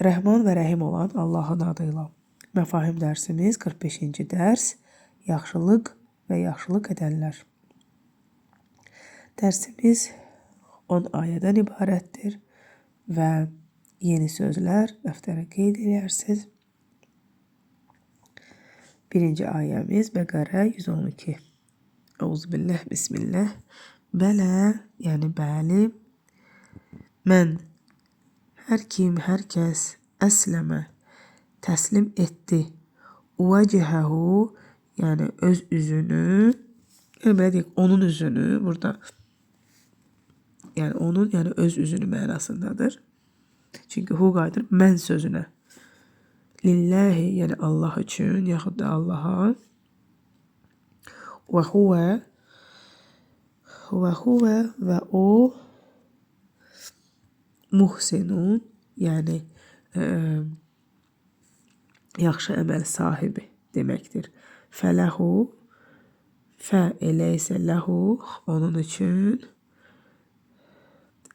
Rəhman və Rəhim olan Allahın adıyla. Məfahim dərsimiz 45-ci dərs. Yaxşılıq və yaxşılıq edənlər. Dərsimiz 10 ayədən ibarətdir və yeni sözlər dəftərə qeyd edərsiniz. Birinci ayəmiz Bəqərə 112. Euzubillah, bismillah. Bələ, yəni bəli. Mən, hər kim, hər kəs əsləmə, təslim etdi. Vəcəhəhu, yəni öz üzünü, yəni belə deyək, onun üzünü, burada, yəni onun, yəni öz üzünü mənasındadır. Çünki hu qayıdır mən sözünə. Lillahi, yəni Allah üçün, yaxud da Allaha. Və huvə və o muhsinun, yəni yaxşı əməl sahibi deməkdir. Fələhu, fə elə isə ləhu, onun üçün.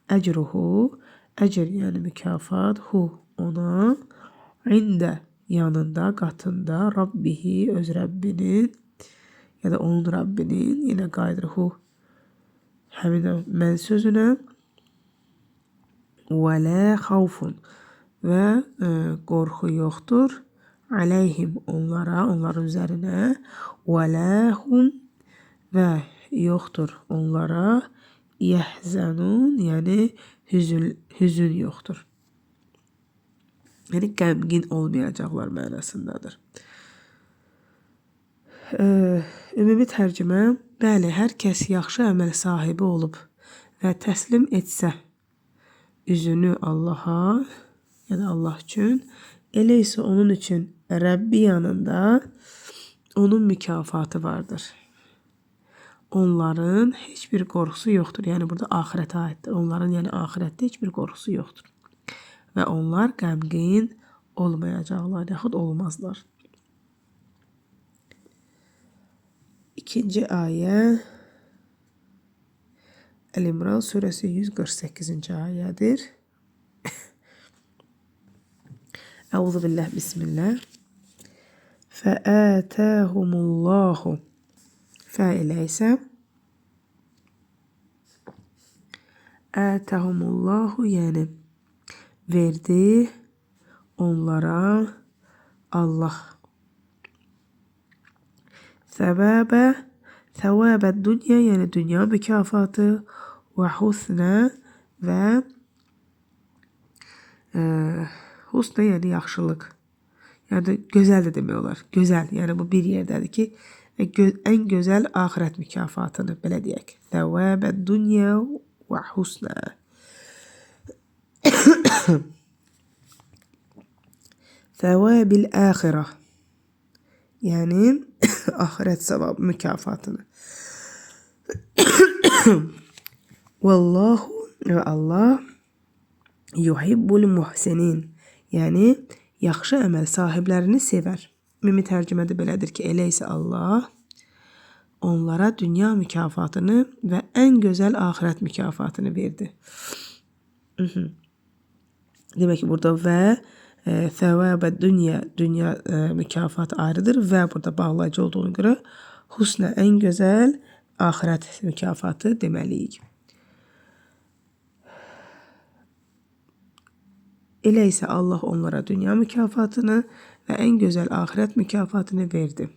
Əcruhu, əcr yəni mükafat, hu ona. İndə, yanında, qatında, Rabbihi, öz Rəbbinin, ya da onun Rəbbinin, yenə qaydır hu, həmin mən sözünə. Və lə xavfun, və qorxu yoxdur. Aleyhim, onlara, onların üzərinə. Və ləhum, və yoxdur onlara. Yəhzənun, yəni hüzün yoxdur. Yəni qəmgin olmayacaqlar mənasındadır. Ümumi tərcümə, bəli, hər kəs yaxşı əməl sahibi olub və təslim etsə üzünü Allaha, ya da Allah üçün, elə isə onun üçün Rəbbi yanında onun mükafatı vardır. Onların heç bir qorxusu yoxdur. Yəni burada axirətə aiddir. Onların yəni axirətdə heç bir qorxusu yoxdur. Və onlar qəmgin olmayacaqlar, yaxud olmazlar. İkinci ayə Əl-İmran surəsi 148-ci ayədir. Euzubillah, bismillah. Fəətəhumullahu, fə ilə isə ətəhumullahu, yəni verdi onlara Allah. Səvəbə dünya, yəni dünya mükafatı. Və husnə, və husnə yəni yaxşılıq. Yəni gözəl də demək olar. Gözəl, yəni bu bir yerdədir ki, ən gözəl axirət mükafatını belə deyək. Səvəbə dünya və husnə. Səvəbil əxirə, yəni axirət savab mükafatını. Vallahu, və Allah yuhibbul muhsinin, yəni yaxşı əməl sahiblərini sevər. Ümumi tərcümədə belədir ki, elə isə Allah onlara dünya mükafatını və ən gözəl axirət mükafatını verdi. Demək ki, burada və səvəbə dünya mükafatı ayrıdır və burada bağlayıcı olduğuna görə husnə ən gözəl axirət mükafatı deməliyik. Elə isə Allah onlara dünya mükafatını və ən gözəl axirət mükafatını verdi.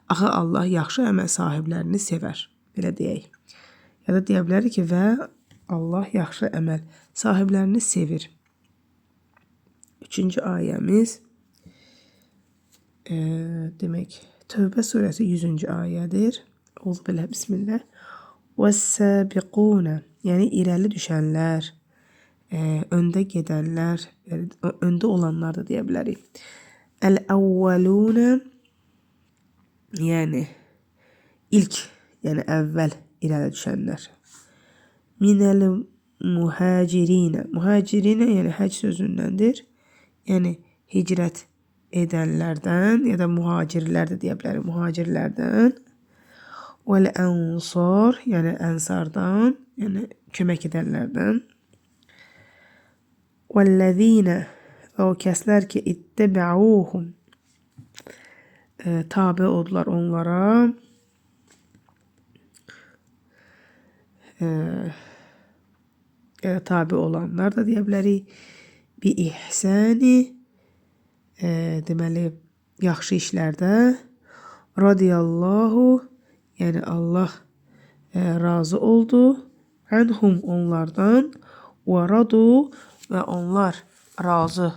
Axı Allah yaxşı əməl sahiblərini sevər, belə deyək. Ya da deyə bilərik ki, və Allah yaxşı əməl sahiblərini sevir. Üçüncü ayəmiz, demək, Tövbə surəsi 100-cü ayədir. Euzubillah, bismillah. Vəs-səbiqunə, yəni irəli düşənlər, öndə gedənlər, öndə olanlar da deyə bilərik. Əl-əvvəlunə, yəni ilk, yəni əvvəl irəli düşənlər. Minəl muhacirinə, muhacirinə yəni həc sözündəndir. Yəni hicrət edənlərdən, ya da muhacirlər də deyə bilərik, muhacirlərdən. Vəl-ənsar, yəni ənsardan, yəni kömək edənlərdən. Vəl-ləzinə, ve o kəslər ki, ittebəuhum tabi oldular onlara. Tabi olanlar da deyə bilərik. Bi ihsani deməli yaxşı işlərdə. Radiyallahu yəni Allah razı oldu. Anhum onlardan. Və radu və onlar razı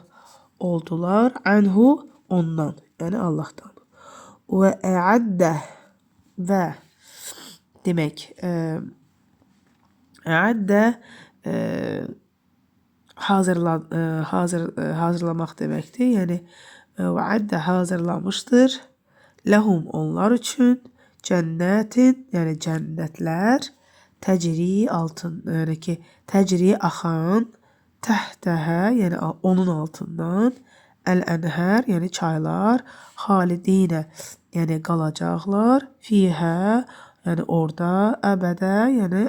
oldular. Anhu ondan yəni Allahdan. Və əaddə və demək əaddə hazırlamaq deməkdir. Yəni vəaddə hazırlamışdır. Ləhum onlar üçün cənnətin yəni cənnətlər təcri altın yəni ki təcri axan təhtəhə yəni onun altından əl-ənhər yəni çaylar xalidinə yəni qalacaqlar fiyhə yəni orada əbədə yəni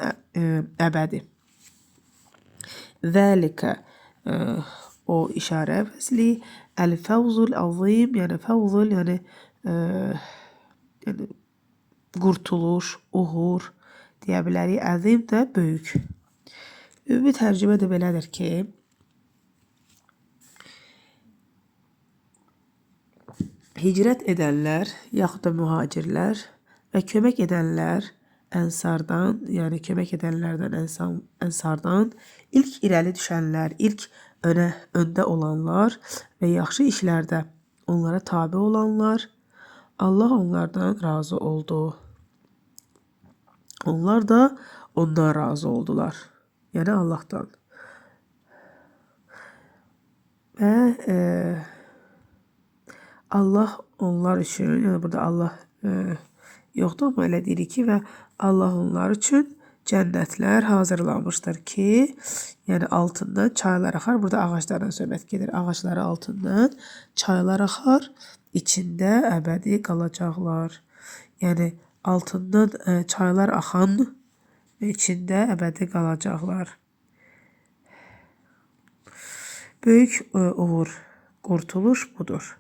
əbədi. Zəlikə o işarə vəzli əl-fəvzul azim yəni fəvzul yəni qurtuluş, uğur deyə bilərik. Əzim də böyük. Ümumi tərcümə də belədir ki, hicrət edənlər yaxud da mühacirlər və kömək edənlər ənsardan, yəni kömək edənlərdən ənsardan ilk irəli düşənlər, ilk öndə olanlar və yaxşı işlərdə onlara tabi olanlar, Allah onlardan razı oldu. Onlar da ondan razı oldular. Yəni Allahdan. Və Allah onlar üçün, yəni burada Allah yoxdur, amma elə deyirik ki, və Allah onlar üçün cənnətlər hazırlamışdır ki, yəni altından çaylar axar. Burada ağaclardan söhbət gedir. Ağacları altından çaylar axar, içində əbədi qalacaqlar. Yəni altından çaylar axan və içində əbədi qalacaqlar. Böyük uğur, qurtuluş budur.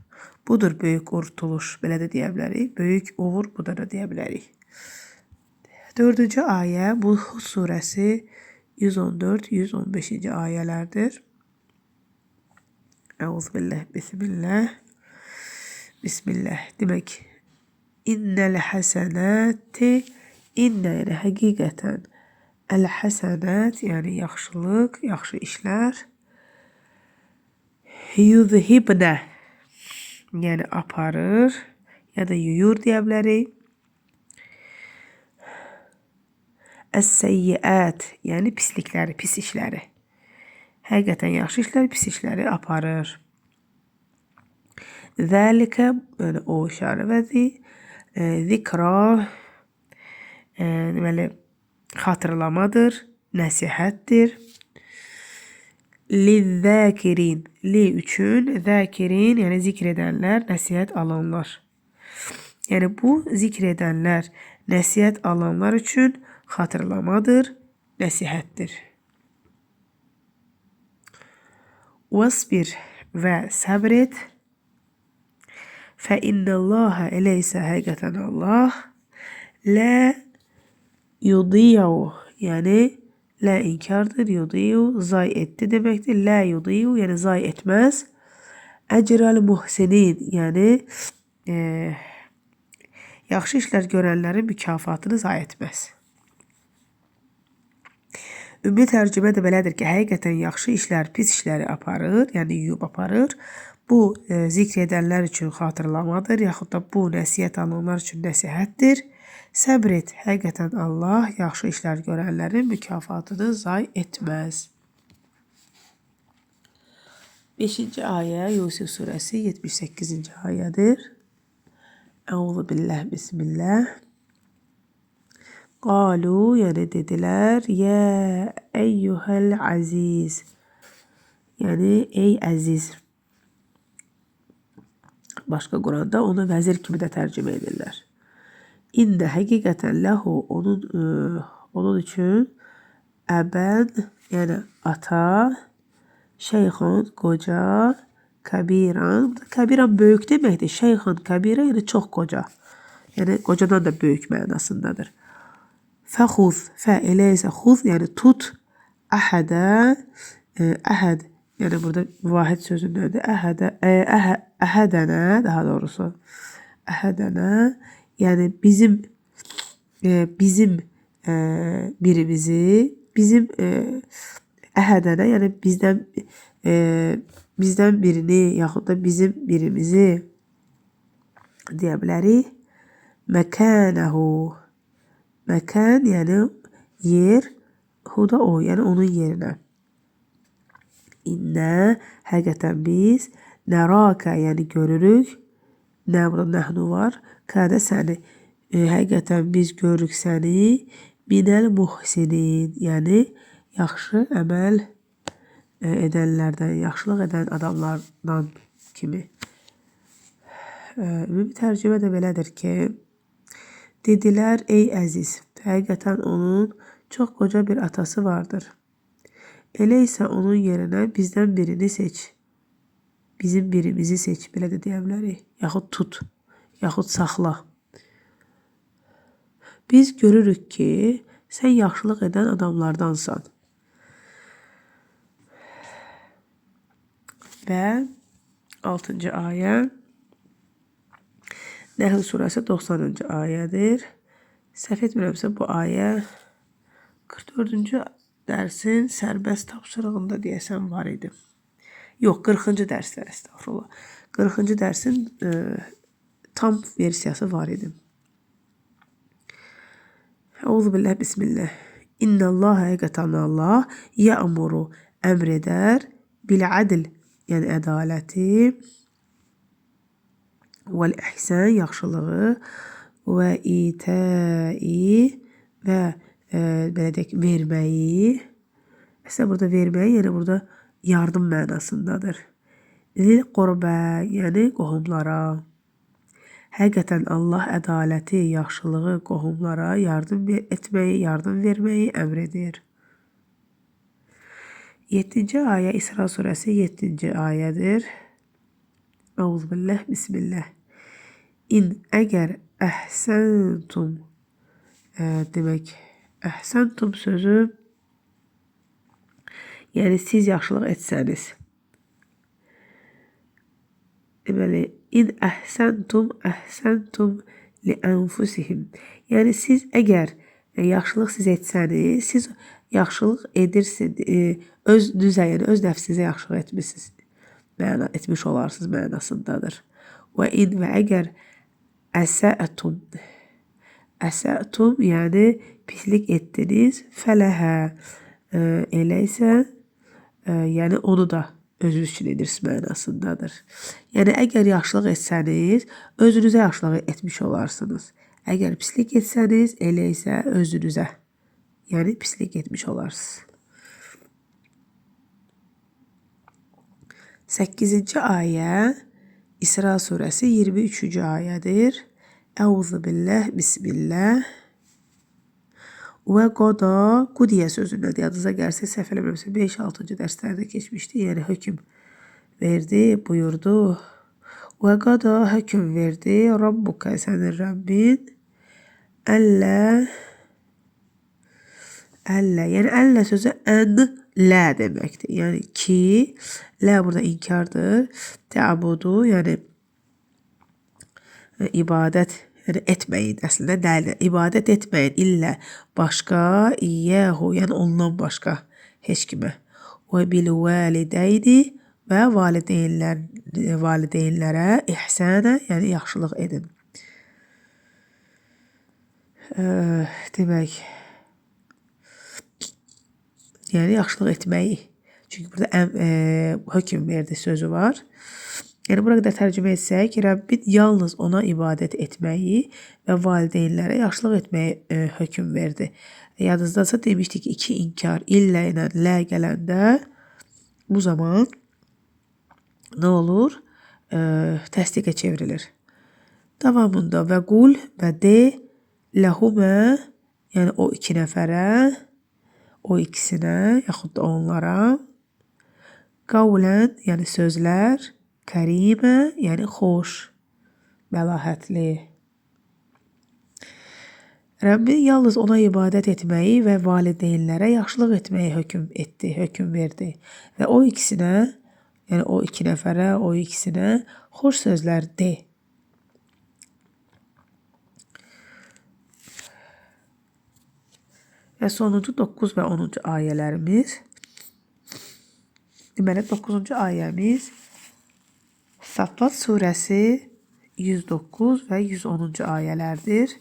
Budur böyük qurtuluş, belə də deyə bilərik. Böyük uğur budur da deyə bilərik. 4-cü ayə bu surəsi 114-115-ci ayələrdir. Əuzubillah, bismillah. Bismillah. Demək, İnnəl həsənəti, innə yəni həqiqətən, əl-həsənət yəni yaxşılıq, yaxşı işlər. Yuzhibnə yəni aparır ya da yuyur deyə bilərik. Əs-səyyiət yəni pislikləri, pis işləri. Həqiqətən yaxşı işlər, pis işləri aparır. Zəlikə yəni o işarə vəzi. Zikra deməli xatırlamadır, nəsihətdir. Lizzəkirin li üçün, zəkirin yəni zikr edənlər, nəsihət alanlar. Yəni bu zikr edənlər, nəsihət alanlar üçün xatırlamadır, nəsihətdir. Vəsbir və səbr et. Fə innəlləhə elə isə həqiqətən Allah lə yudiyu yəni lə inkardır, yudiyu zay etdi deməkdir. Lə yudiyu yəni zay etməz. Əcrəl muhsinin yəni yaxşı işlər görənlərin mükafatını zay etməz. Ümumi tərcümə də belədir ki, həqiqətən yaxşı işlər pis işləri aparır, yəni yuyub aparır. Bu zikr edənlər üçün xatırlamadır, yaxud da bu nəsihət alanlar üçün nəsihətdir. Səbr et, həqiqətən Allah yaxşı işlər görənlərin mükafatını zay etməz. 5-ci ayə Yusuf surəsi 78-ci ayədir. Əuzubillah, bismillah. Qalu yəni dedilər, yə əyyuhəl əziz. Yəni ey əziz. Başqa Quranda onu vəzir kimi də tərcümə edirlər. İndə həqiqətən ləhu onun üçün əbən yəni ata, şeyxun qoca, kəbiran. Burada kəbiran böyük deməkdir. Şeyxan kəbirə yəni çox qoca. Yəni qocadan da böyük mənasındadır. Fəxuz, fə elə isə xuz yəni tut. Əhədə, əhəd yəni burada vahid sözündədir. Əhədənə daha doğrusu. Əhədənə yəni bizim birimizi, bizim əhədənə yəni bizdən birini yaxud da bizim birimizi deyə bilərik. Məkənəhu. Məkən yəni yer, hu da o yəni onun yerinə. İnnə həqiqətən biz nəraka yəni görürük. Nə burada nəhnu var? Kədə səni. Həqiqətən biz görürük səni. Minəl muhsinin yəni yaxşı əməl edənlərdən, yaxşılıq edən adamlardan kimi. Ümumi tərcümə də belədir ki, dedilər ey əziz, həqiqətən onun çox qoca bir atası vardır. Elə isə onun yerinə bizdən birini seç. Bizim birimizi seç, belə də deyə bilərik. Yaxud tut, yaxud saxla. Biz görürük ki, sən yaxşılıq edən adamlardansan. Və 6-cı ayə Nəhl surəsi 90-cı ayədir. Səhv etmirəmsə bu ayə 44-cü dərsin sərbəst tapşırığında deyəsən var idi. Yox, 40-cı dərslər estağfurullah. 40-cı dərsin tam versiyası var idi. Euzubillah, bismillah. İnnəllah həqiqətən Allah yə'muru əmr edər bil adl yəni ədaləti vəl ihsan yaxşılığı və itəi və belə deyək verməyi. Əslində burada verməyi yəni burada yardım mənasındadır. Zil qurbə yəni qohumlara. Həqiqətən Allah ədaləti, yaxşılığı qohumlara yardım etməyi, yardım verməyi əmr edir. 7-ci ayə İsra surəsi 7-ci ayədir. Euzubillah, bismillah. İn əgər əhsəntum demək, əhsəntum sözü yəni siz yaxşılıq etsəniz. Deməli, in əhsəntum li ənfusihim. Yəni siz əgər yaxşılıq siz etsəniz, siz yaxşılıq edirsiniz, özünüzə, yəni öz nəfsinizə yaxşılıq etmişsiniz. Etmiş olarsınız mənasındadır. Və in və əgər əsətum yəni pislik etdiniz, fələhə elə isə yəni onu da özünüz üçün edirsiniz mənasındadır. Yəni əgər yaxşılıq etsəniz, özünüzə yaxşılıq etmiş olarsınız. Əgər pislik etsəniz, elə isə özünüzə yəni pislik etmiş olarsınız. 8-ci ayə İsra surəsi 23-cü ayədir. Euzubillah, bismillah. Və qada, qudiyə sözündədir. Yadınıza gəlsə, səhv eləmirəmsə 5-6-cı dərslərdə keçmişdi. Yəni hökm verdi, buyurdu. Və qada hökm verdi. Rabbuka sənin Rəbbin. Əllə, yəni əllə sözü lə deməkdir. Yəni ki, lə burada inkardır. Təabudu, yəni ibadət etməyin. Əslində dəli, ibadət etməyin. İllə başqa, iyyəhu, yəni ondan başqa heç kimə. Və bil valideyni və valideynlərə ihsənə, yəni yaxşılıq edin. Demək, yəni yaxşılıq etməyi. Çünki burada hökm verdi sözü var. Yəni bura qədər tərcümə etsək, Rəbbin yalnız ona ibadət etməyi və valideynlərə yaxşılıq etməyi hökm verdi. Yadınızdasa demişdik ki, 2 inkar illə ilə lə gələndə bu zaman nə olur? Təsdiqə çevrilir. Davamında və qul və de ləhumə, yəni o 2 nəfərə, o ikisinə, yaxud da onlara, qavlən, yəni sözlər, Kərimə, yəni xoş, məlahətli. Rəbbi yalnız ona ibadət etməyi və valideynlərə yaxşılıq etməyi hökm verdi. Və o ikisinə, yəni o iki nəfərə, o ikisinə xoş sözlər de. Və sonuncu 9 və 10-cu ayələrimiz. Deməli 9-cu ayəmiz Saffat surəsi 109 və 110-cu ayələrdir.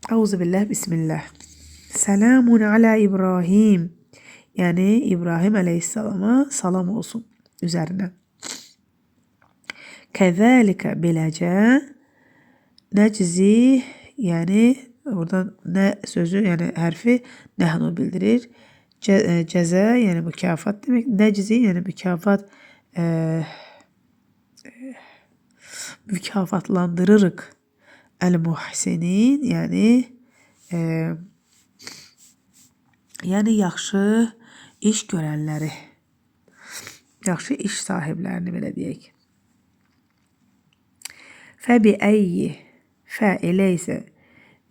Euzubillah, bismillah. Selamun ala İbrahim. Yəni İbrahim əleyhissalama salam olsun üzərinə. Kəzəlikə beləcə nəczi, yəni buradan nə sözü, yəni hərfi nəhnu bildirir. Cəzə, yəni mükafat demək. Nəczi, yəni mükafat, mükafatlandırırıq. Əl-muhsinin, yəni yaxşı iş görənləri, yaxşı iş sahiblərini belə deyək. Fə bi əyyi, fə elə isə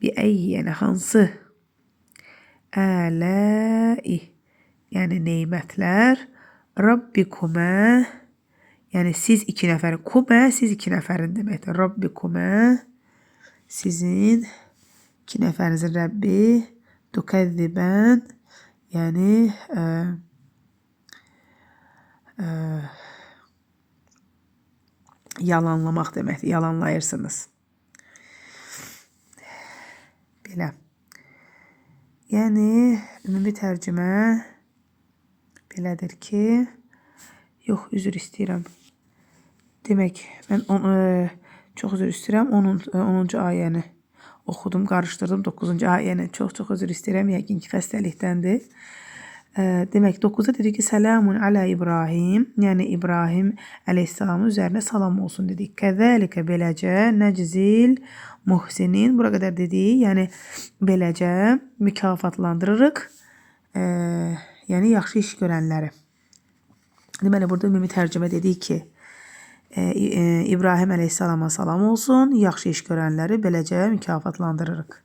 bi əyyi, yəni hansı, ələ-i, yəni neymətlər, Rabbikumə, yəni siz iki nəfərin, kumə siz iki nəfərin deməkdir. Rabbikumə, sizin iki nəfərinizin Rəbbi, tükəzzibən, yəni yalanlamaq deməkdir, yalanlayırsınız. Belə. Yəni, ümumi tərcümə belədir ki, yox, üzr istəyirəm. Demək, mən çox üzr istəyirəm, 10-cu ayəni oxudum, qarışdırdım 9-cu ayəni. Çox üzr istəyirəm, yəqin ki, xəstəlikdəndir. Demək, 9-da dedik ki, Selamun alə İbrahim, yəni İbrahim əleyhissalamın üzərinə salam olsun dedik. Kəzəlikə beləcə, nəczil muhsinin, bura qədər dedik, yəni beləcə mükafatlandırırıq, yəni yaxşı iş görənləri. Deməli, burada ümumi tərcümə dedik ki, İbrahim əleyhissalama salam olsun, yaxşı iş görənləri beləcə mükafatlandırırıq.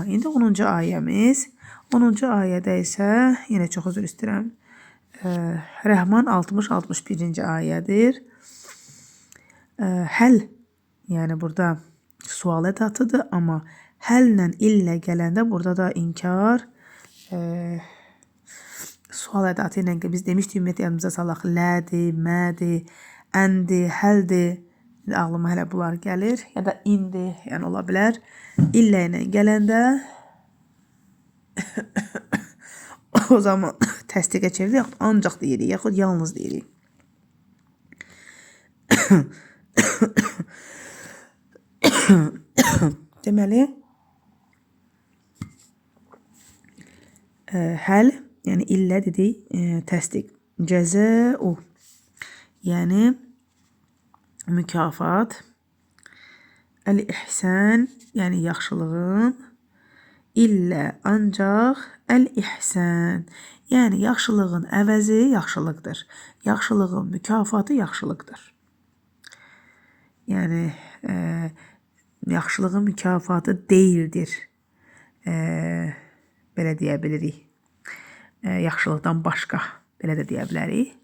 İndi 10-cu ayəmiz. 10-cu ayədə isə, yenə çox üzr istəyirəm, Rəhman 60-61-ci ayədir. Həl, yəni burada sual ədatıdır, amma həllə illə gələndə burada da inkar, sual ədatı ilə biz demişdik, ümumiyyətlə yanımıza salaq, lədi, mədi, əndi, həldi, ağlıma hələ bunlar gəlir, ya da indi, yəni ola bilər. İllə ilə gələndə o zaman təsdiqə çevrilir, yaxud ancaq deyirik, yaxud yalnız deyirik. Deməli, həl, yəni illə dedik, təsdiq. Cəzəu, yəni mükafat. Əl-ihsən, yəni yaxşılığın. İllə, ancaq, əl-ihsən, yəni yaxşılığın əvəzi yaxşılıqdır. Yaxşılığın mükafatı yaxşılıqdır. Yəni, yaxşılığın mükafatı deyildir. Belə deyə bilirik. Yaxşılıqdan başqa, belə də deyə bilərik.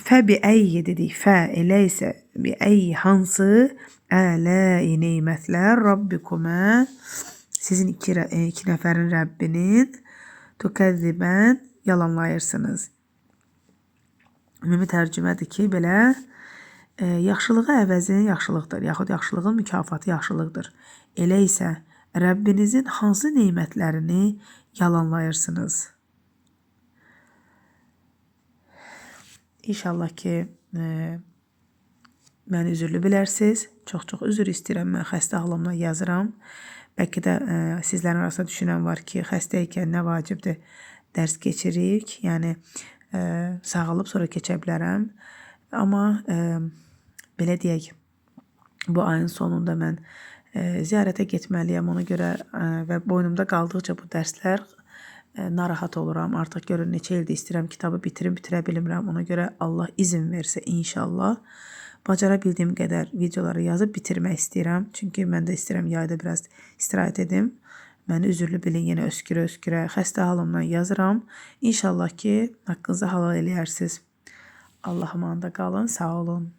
Fə bi əyyi dedik. Fə elə isə bi əyyi hansı, ələ-i neymətlər, Rabbikumə, sizin iki nəfərin Rəbbinin, tükəzzibən, yalanlayırsınız. Ümumi tərcümədir ki, belə, yaxşılığa əvəzi yaxşılıqdır, yaxud yaxşılığın mükafatı yaxşılıqdır. Elə isə Rəbbinizin hansı neymətlərini yalanlayırsınız? İnşallah ki, məni üzürlü bilərsiniz. Çox üzr istəyirəm, mən xəstə halımla yazıram. Bəlkə də sizlərin arasında düşünən var ki, xəstə ikən nə vacibdir, dərs keçirik. Yəni, sağalıb sonra keçə bilərəm. Amma, belə deyək, bu ayın sonunda mən ziyarətə getməliyəm ona görə və boynumda qaldıqca bu dərslər narahat oluram. Artıq görün neçə ildir istəyirəm kitabı bitirə bilmirəm. Ona görə Allah izin versə inşallah bacara bildiyim qədər videoları yazıb bitirmək istəyirəm. Çünki mən də istəyirəm yayda biraz istirahət edim. Məni üzürlü bilin, yenə öskürə-öskürə xəstə halımdan yazıram. İnşallah ki haqqınızı halal eləyərsiniz. Allah amanında qalın, sağ olun.